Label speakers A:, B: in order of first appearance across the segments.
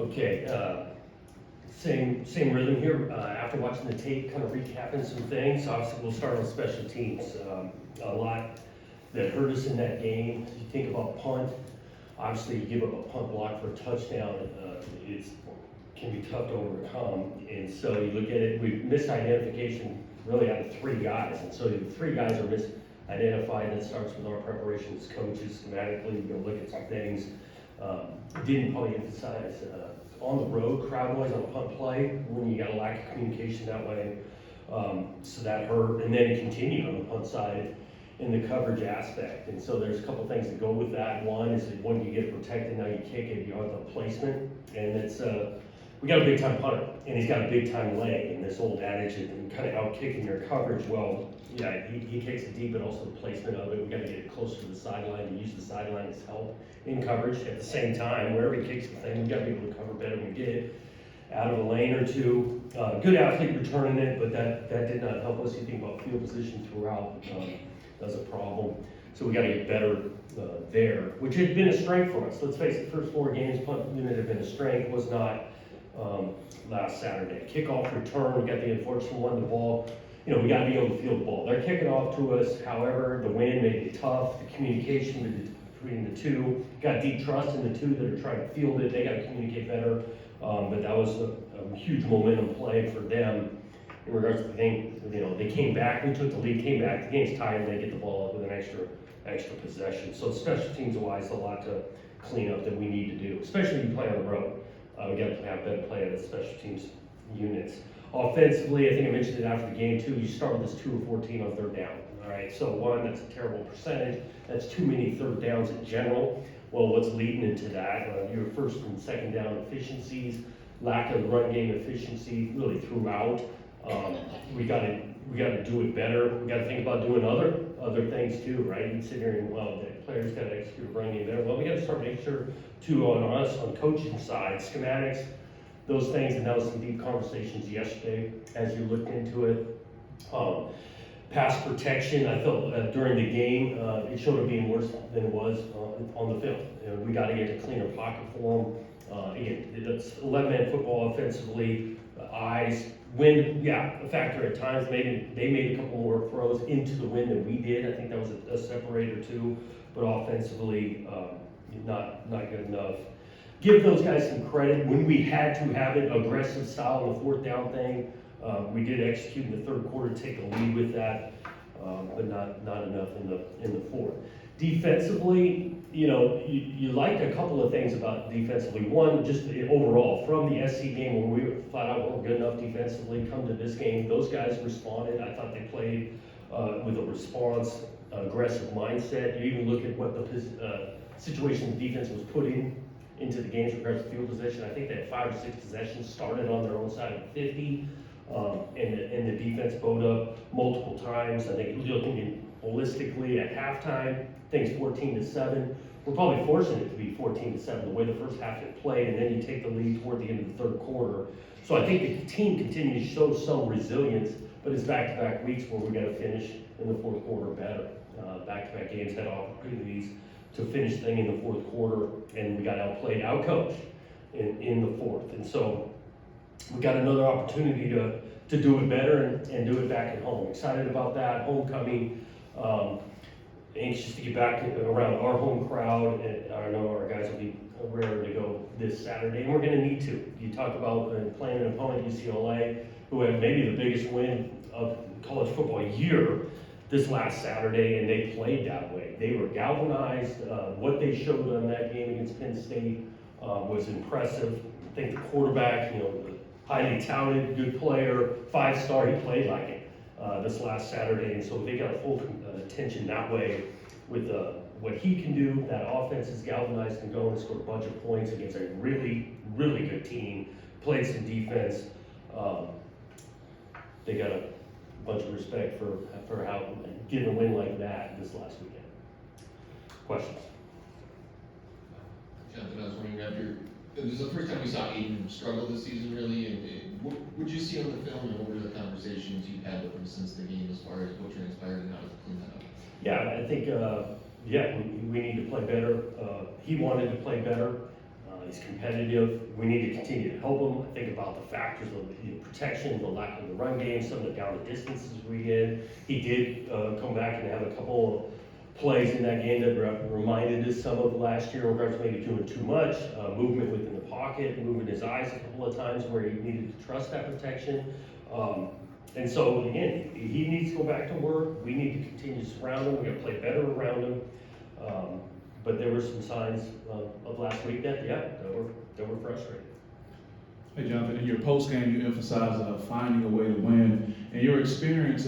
A: Okay, same rhythm here. After watching the tape, kind of recapping some things. Obviously, we'll start on special teams. A lot that hurt us in that game. You think about punt. Obviously, you give up a punt block for a touchdown. It can be tough to overcome. And so you look at it. We missed identification really out of 3 guys, and so the 3 guys are misidentified. And it starts with our preparation as coaches. Schematically, we're going to look at some things. Didn't probably emphasize on the road crowd noise on a punt play when you got a lack of communication that way. So that hurt, and then it continued on the punt side in the coverage aspect. And so there's a couple things that go with that. One is that when you get protected, now you kick it, you have the placement, and it's we got a big time punter, and he's got a big time leg, and this old adage of kind of out kicking your coverage. Well, yeah, he kicks it deep, but also the placement of it. We got to get it closer to the sideline and use the sideline as help in coverage. At the same time, wherever he kicks the thing, we got to be able to cover better and get it out of a lane or two. Good athlete returning it, but that did not help us. You think about field position throughout, that's a problem. So we got to get better there, which had been a strength for us. Let's face it, first 4 games, punt unit had been a strength, was not last Saturday. Kickoff return, we got the unfortunate one, the ball. You know, we got to be able to field the ball. They're kicking off to us. However, the wind made it tough. The communication between the two, got deep trust in the 2 that are trying to field it. They got to communicate better. But that was a huge momentum play for them in regards to the thing. You know, they came back. We took the lead, came back. The game's tied, and they get the ball up with an extra possession. So special teams wise, a lot to clean up that we need to do, especially when you play on the road. We got to have better play out of the special teams units. Offensively, I think I mentioned it after the game too, you start with this 2 of 14 on 3rd down. All right, so 1, that's a terrible percentage. That's too many 3rd downs in general. Well, what's leading into that? Your 1st and 2nd down efficiencies, lack of run game efficiency really throughout. We got to do it better. We got to think about doing other things too, right? You sit here and, well, the players got to execute a run game better. Well, we got to start making sure too on us, on coaching side, schematics, those things, and that was some deep conversations yesterday as you looked into it. Pass protection, I felt during the game, it showed it being worse than it was on the field. You know, we got to get a cleaner pocket for them. Again, it's 11-man football offensively, eyes, wind, yeah, a factor at times. Maybe they made a couple more throws into the wind than we did. I think that was a separator too, but offensively, not good enough. Give those guys some credit. When we had to have it, aggressive style on the 4th down thing, we did execute in the 3rd quarter, take a lead with that, but not enough in the 4th. Defensively, you know, you liked a couple of things about defensively. One, just overall, from the SC game when we were flat out weren't good enough defensively, come to this game, those guys responded. I thought they played with a response, aggressive mindset. You even look at what the situation the defense was put into the games in regards to field position. I think they had 5 or 6 possessions started on their own side of 50, and the defense bowed up multiple times. I think looking holistically at halftime, things 14-7. We're probably forcing it to be 14-7 the way the first half had played, and then you take the lead toward the end of the 3rd quarter. So I think the team continues to show some resilience, but it's back-to-back weeks where we got to finish in the 4th quarter better. Back-to-back games had opportunities to finish thing in the 4th quarter, and we got outplayed, outcoached in the 4th. And so we got another opportunity to do it better and do it back at home. Excited about that, homecoming. Anxious to get back around our home crowd, and I know our guys will be raring to go this Saturday, and we're going to need to. You talk about playing an opponent, UCLA, who had maybe the biggest win of college football year this last Saturday, and they played that way. They were galvanized. What they showed on that game against Penn State was impressive. I think the quarterback, you know, highly touted, good player, 5-star, he played like it this last Saturday, and so they got full attention that way with what he can do. That offense is galvanized and going, scored a bunch of points against a really, really good team, played some defense. They got a bunch of respect for how getting a win like that this last weekend. Questions?
B: Jonathan, I was wondering, this is the first time we saw Aiden struggle this season, really, and what would you see on the film, and what were the conversations you've had with him since the game as far as what transpired and how to clean that up?
A: Yeah, I think, we need to play better. He wanted to play better. He's competitive. We need to continue to help him. I think about the factors of protection, the lack of the run game, some of the down the distances we get. He did come back and have a couple of plays in that game that reminded us some of last year in regards to maybe doing too much, movement within the pocket, moving his eyes a couple of times where he needed to trust that protection. And so again, he needs to go back to work. We need to continue to surround him. We got to play better around him. But there were some signs of last week that were frustrating.
C: Hey Jonathan, in your post game, you emphasized finding a way to win. In your experience,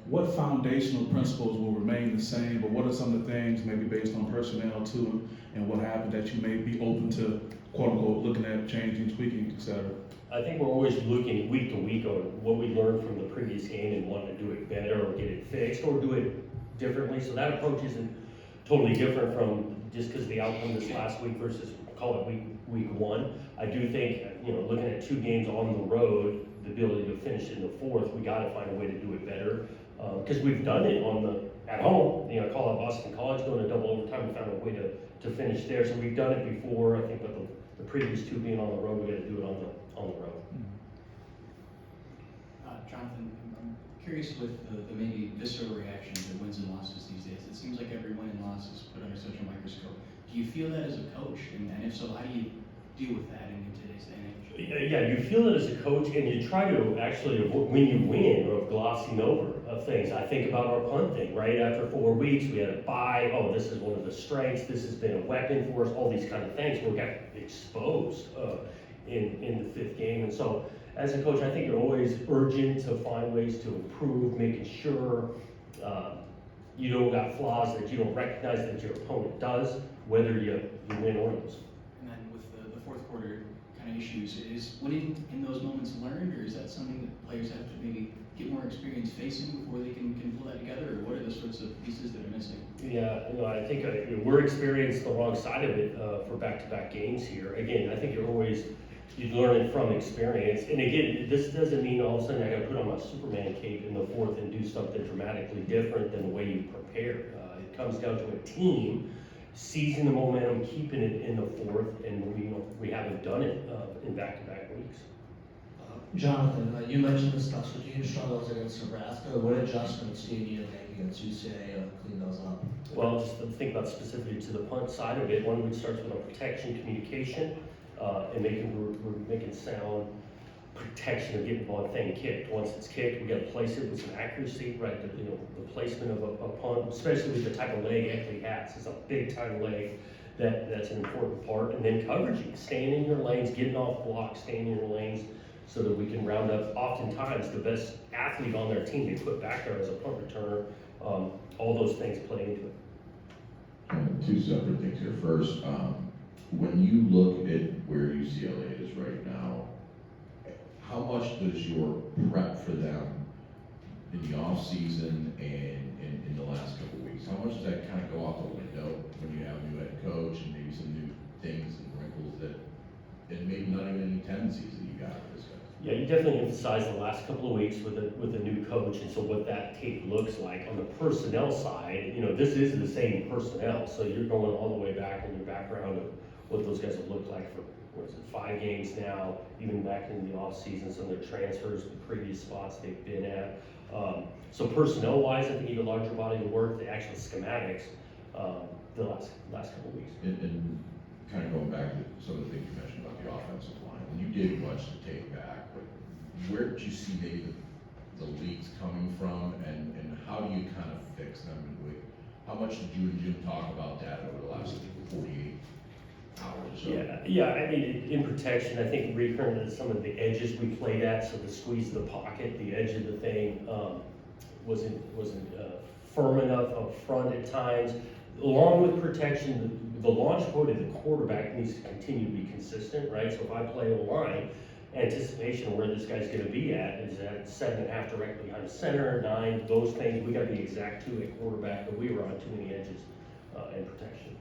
C: what foundational principles will remain the same, but what are some of the things, maybe based on personnel too, and what happened that you may be open to, quote unquote, looking at changing, tweaking, etc.?
A: I think we're always looking week to week on what we learned from the previous game and wanting to do it better or get it fixed or do it differently. So that approach isn't totally different from just because the outcome this last week versus call it week one. I do think, looking at 2 games on the road, the ability to finish in the 4th, we got to find a way to do it better because we've done it at home. Call out Boston College going to double overtime. We found a way to finish there. So we've done it before. I think, but the previous 2 being on the road, we got to do it on the road.
D: Jonathan, I'm curious with the maybe visceral reaction to wins and losses these days. It seems like every win and loss is put under such a microscope. Do you feel that as a coach? And if so, how do you deal with that in today's day and age?
A: Yeah, you feel it as a coach, and you try to actually avoid, when you win, or glossing over of things. I think about our punt thing, right? After 4 weeks, we had a bye. Oh, this is one of the strengths. This has been a weapon for us. All these kind of things. We got exposed in the 5th game, and so as a coach, I think you're always urgent to find ways to improve, making sure you don't got flaws that you don't recognize that your opponent does, whether you win or lose.
D: And then with the 4th quarter kind of issues, is winning in those moments learned, or is that something that players have to maybe get more experience facing before they can pull that together, or what are the sorts of pieces that are missing?
A: Yeah, I think we're experienced the wrong side of it for back-to-back games here. Again, I think you learn it from experience. And again, this doesn't mean all of a sudden I got to put on my Superman cape in the 4th and do something dramatically different than the way you prepared. It comes down to a team seizing the momentum, keeping it in the 4th, and we haven't done it in back-to-back weeks.
E: Jonathan, you mentioned the special team struggles against Nebraska. What adjustments do you need to make against UCLA to clean those up?
A: Well, just to think about specifically to the punt side of it, one starts with our protection, communication, and we're making sound protection of getting the ball thing kicked. Once it's kicked, we got to place it with some accuracy, right? The placement of a punt, especially with the type of leg Eckley has. It's a big time leg. That's an important part. And then coveraging, staying in your lanes, getting off blocks, staying in your lanes, so that we can round up oftentimes the best athlete on their team they put back there as a punt returner. All those things play into it.
F: And 2 separate things here. First, when you look at where UCLA is right now, how much does your prep for them in the off season and in the last couple of weeks, how much does that kind of go out the window when you have a new head coach and maybe some new things and wrinkles and maybe not even any tendencies that you got for this guy?
A: Yeah, you definitely emphasize the last couple of weeks with a new coach, and so what that tape looks like on the personnel side. This is the same personnel, so you're going all the way back in your background of what those guys have looked like for 5 games now, even back in the off season, some of their transfers, the previous spots they've been at. So personnel wise, I think you have a larger body of work, the actual schematics, the last couple of weeks.
F: And kind of going back to some of the things you mentioned about the offensive line, when you did watch the tape back, where did you see maybe the leaks coming from, and how do you kind of fix them? How much did you and Jim talk about that over the last 48 hours?
A: Yeah. I mean, in protection, I think recurring to some of the edges we played at, so the squeeze of the pocket, the edge of the thing wasn't firm enough up front at times. Along with protection, the launch point of the quarterback needs to continue to be consistent, right? So if I play a line, anticipation of where this guy's going to be at is at 7.5 directly behind the center, 9, those things. We got to be exact to a quarterback, but we were on too many edges in protection.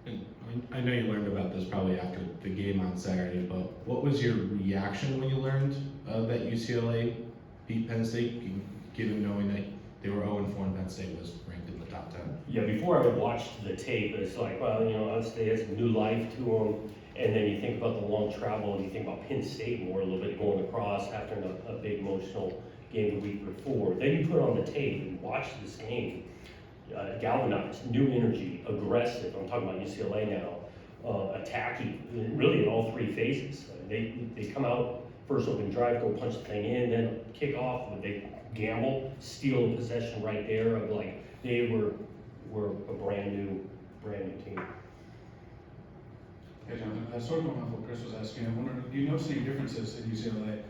G: And I know you learned about this probably after the game on Saturday, but what was your reaction when you learned that UCLA beat Penn State, given knowing that they were 0-4 and Penn State was ranked in the top 10?
A: Yeah, before I would watch the tape, it's like, well, you know, obviously it has new life to them. And then you think about the long travel, and you think about Penn State more a little bit going across after a big emotional game the week before. Then you put on the tape and watch this game, galvanized, new energy, aggressive. I'm talking about UCLA now, attacking, really in all three phases. They come out, first open drive, go punch the thing in, then kick off, but they gamble, steal a possession right there of like, they were a brand new team.
C: Hey, Jonathan, sort of going off what Chris was asking, I wonder, do you notice any differences in UCLA,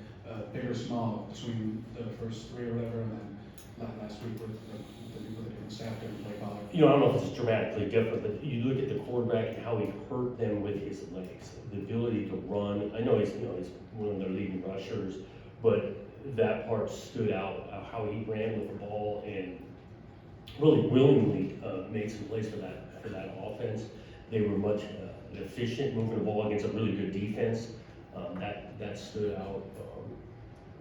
C: big or small, between the first three or whatever, and then last week with the different staff, different play caller?
A: You know, I don't know if it's dramatically different, but you look at the quarterback and how he hurt them with his legs, the ability to run. I know he's one of their leading rushers, but that part stood out, how he ran with the ball and really willingly made some plays for that offense. They were much efficient moving the ball against a really good defense. That stood out.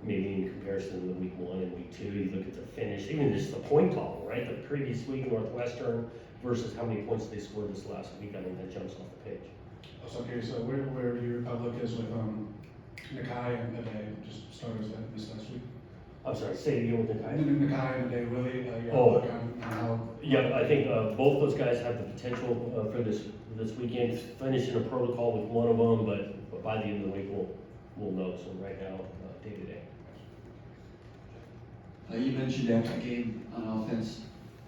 A: Maybe in comparison to week 1 and week 2, you look at the finish, even just the point total, right? The previous week, Northwestern, versus how many points they scored this last week. I mean, that jumps off the page.
C: Also curious, where your outlook is with Nakai and Ade, just starters that this last week?
A: I'm sorry, say it again with the guy.
C: Nakai and Ade, Willie, your
A: Oh.
C: outlook on how?
A: Yeah, I think both those guys have the potential for this weekend, finishing a protocol with one of them, but by the end of the week, we'll know. So right now, day to day.
H: You mentioned after the game on offense,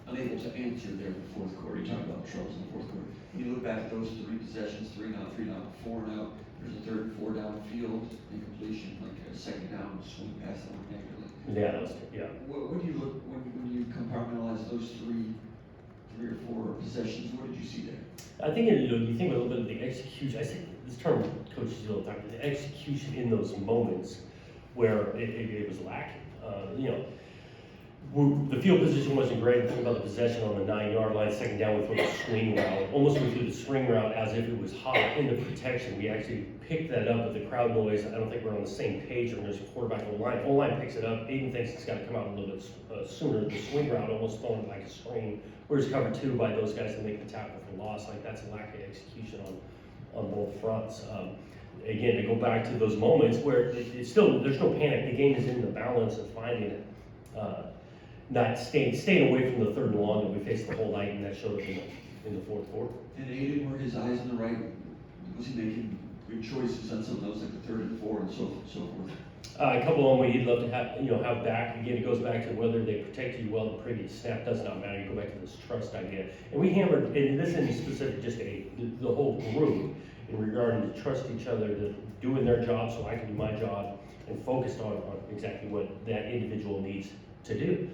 H: unable to answer there in the fourth quarter. You talked about troubles in the fourth quarter. When you look back at those 3 possessions, 3 and out, 3 and out, 4 and out, there's a 3rd and 4 downfield incompletion, like a 2nd down swing pass that went negatively.
A: Yeah, that was, yeah.
H: What do you look, when you compartmentalize those 3 or 4 possessions, what did you see there?
A: I think you think a little bit of the execution. I say this term coaches use all the time, the execution in those moments where it was lacking. The field position wasn't great. Think about the possession on the 9-yard line, 2nd down, we threw a swing route. Almost went through the swing route as if it was hot in the protection. We actually picked that up with the crowd noise. I don't think we're on the same page when there's a quarterback on the line. O-line picks it up. Aiden thinks it's got to come out a little bit sooner. The swing route almost thrown like a screen. Whereas cover 2 by those guys that make the tackle for loss. Like that's a lack of execution on both fronts. Again, to go back to those moments where it's still, there's no panic. The game is in the balance of finding it. Not staying away from the 3rd and long that we faced the whole night, and that showed up in the fourth quarter.
H: And Aiden, were his eyes on the right? Was he making good choices on some of those, like the 3rd and 4 and so forth?
A: A couple of them we'd love to have back. Again, it goes back to whether they protected you well the previous snap. Does not matter. You go back to this trust idea. And we hammered, and this isn't specific, just the whole group in regard to trust each other, to doing their job so I can do my job, and focused on exactly what that individual needs to do.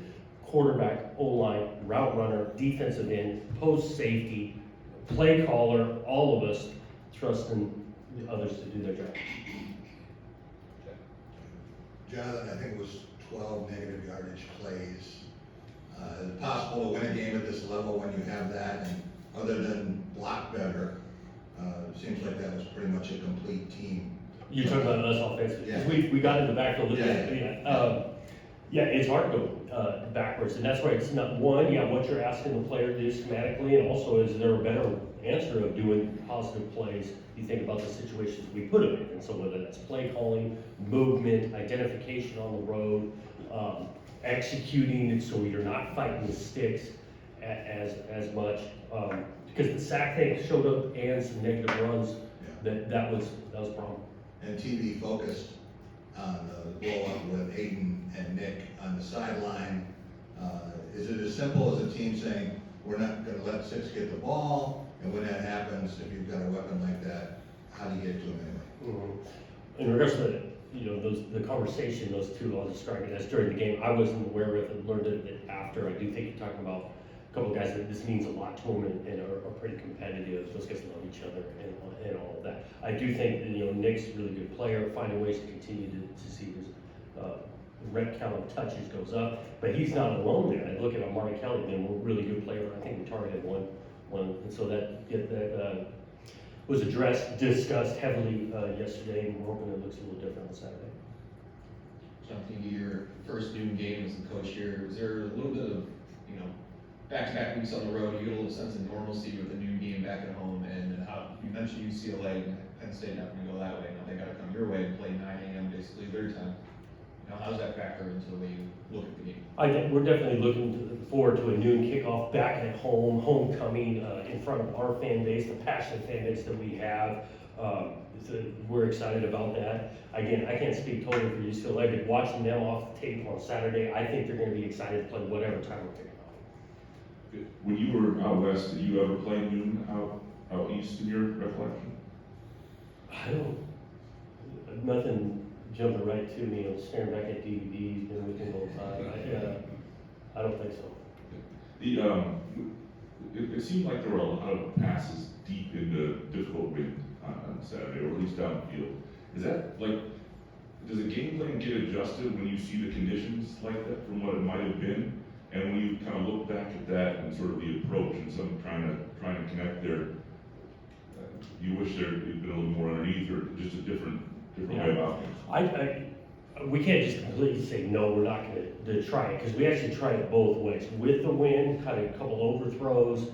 A: Quarterback, O-line, route runner, defensive end, post safety, play caller, all of us trusting the others to do their job.
I: Jonathan, I think it was 12 negative yardage plays. Is it possible to win a game at this level when you have that? And other than block better, it seems like that was pretty much a complete team.
A: You're talking about us offensively.
I: Yeah.
A: We got in the backfield.
I: Yeah.
A: Yeah, it's hard to go backwards, and that's why it's not what you're asking the player to do schematically, and also is there a better answer of doing positive plays? You think about the situations we put them in, and so whether that's play calling, movement, identification on the road, executing it so you're not fighting the sticks as much, because the sack thing showed up and some negative runs. That was a problem.
I: And TV focused on the blow up with Aiden and Nick on the sideline. Is it as simple as a team saying, we're not going to let 6 get the ball, and when that happens, if you've got a weapon like that, how do you get to them anyway?
A: Mm-hmm. In regards to the conversation, those two, I'll describe it as during the game. I wasn't aware of it and learned it after. I do think you're talking about a couple of guys that this means a lot to them and are pretty competitive. Those guys love each other and all of that. I do think that, Nick's a really good player, finding ways to continue to see his rep count of touches goes up, but he's not alone there. I look at Marty Kelly, a really good player. I think we targeted one, and so that was addressed, discussed heavily yesterday, and we're hoping it looks a little different on Saturday.
B: Jonathan, your first noon game as the coach here, was there a little bit of, back-to-back weeks on the road, you get a little sense of normalcy with a new game back at home, and how, you mentioned UCLA, and Penn State not gonna go that way, now they gotta come your way and play 9 AM basically their time. Now, how does that factor into the way you look at the game?
A: I think we're definitely looking forward to a noon kickoff back at home, homecoming, in front of our fan base, the passionate fan base that we have. So we're excited about that. Again, I can't speak totally for UCLA, but watching them off the tape on Saturday, I think they're gonna be excited to play whatever time we're kicking off.
J: When you were out west, did you ever play noon out east in your recollection?
A: I don't, nothing jumping right to me, I'm staring back at DVDs, been looking the whole time. I don't think so.
J: It seemed like there were a lot of passes deep into difficult wind on Saturday, or at least downfield. Is that like, does the game plan get adjusted when you see the conditions like that from what it might have been? And when you kind of look back at that and sort of the approach and some trying to connect there, you wish there'd been a little more underneath or just a different way about things?
A: We can't just completely say, no, we're not gonna try it, because we actually tried it both ways. With the wind, kind of a couple overthrows,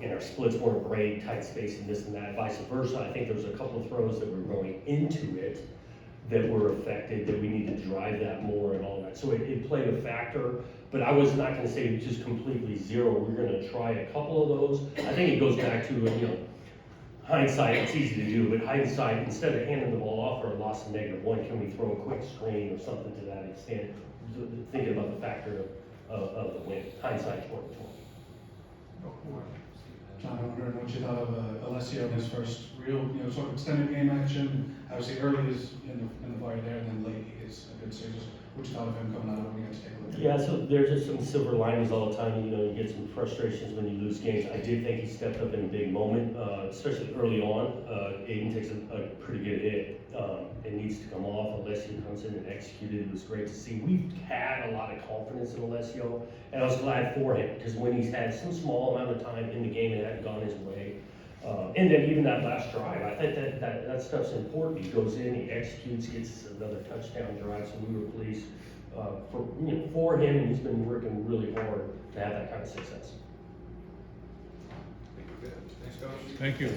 A: and our splits weren't great, tight space and this and that, vice versa. I think there was a couple of throws that were going into it that were affected, that we need to drive that more and all that. So it played a factor, but I was not gonna say just completely zero. We're gonna try a couple of those. I think it goes back to, hindsight, it's easy to do, but hindsight, instead of handing the ball off for a loss of -1, can we throw a quick screen or something to that extent? Thinking about the factor of the win, hindsight 2020.
K: John, I'm wondering what you thought of Alessio in his first real, sort of extended game action. Obviously, early is in the fire there, and then late he is a good series. What you thought of him coming out of it? We got to take a look at.
A: Yeah, so there's just some silver linings all the time. You get some frustrations when you lose games. I did think he stepped up in a big moment, especially early on. Aiden takes a pretty good hit. It needs to come off. Alessio comes in and executed. It was great to see. We've had a lot of confidence in Alessio, and I was glad for him, because when he's had some small amount of time in the game and it hadn't gone his way, and then even that last drive, I think that stuff's important. He goes in, he executes, gets another touchdown drive, so we were pleased for him, and he's been working really hard to have that kind of success.
C: Thank you.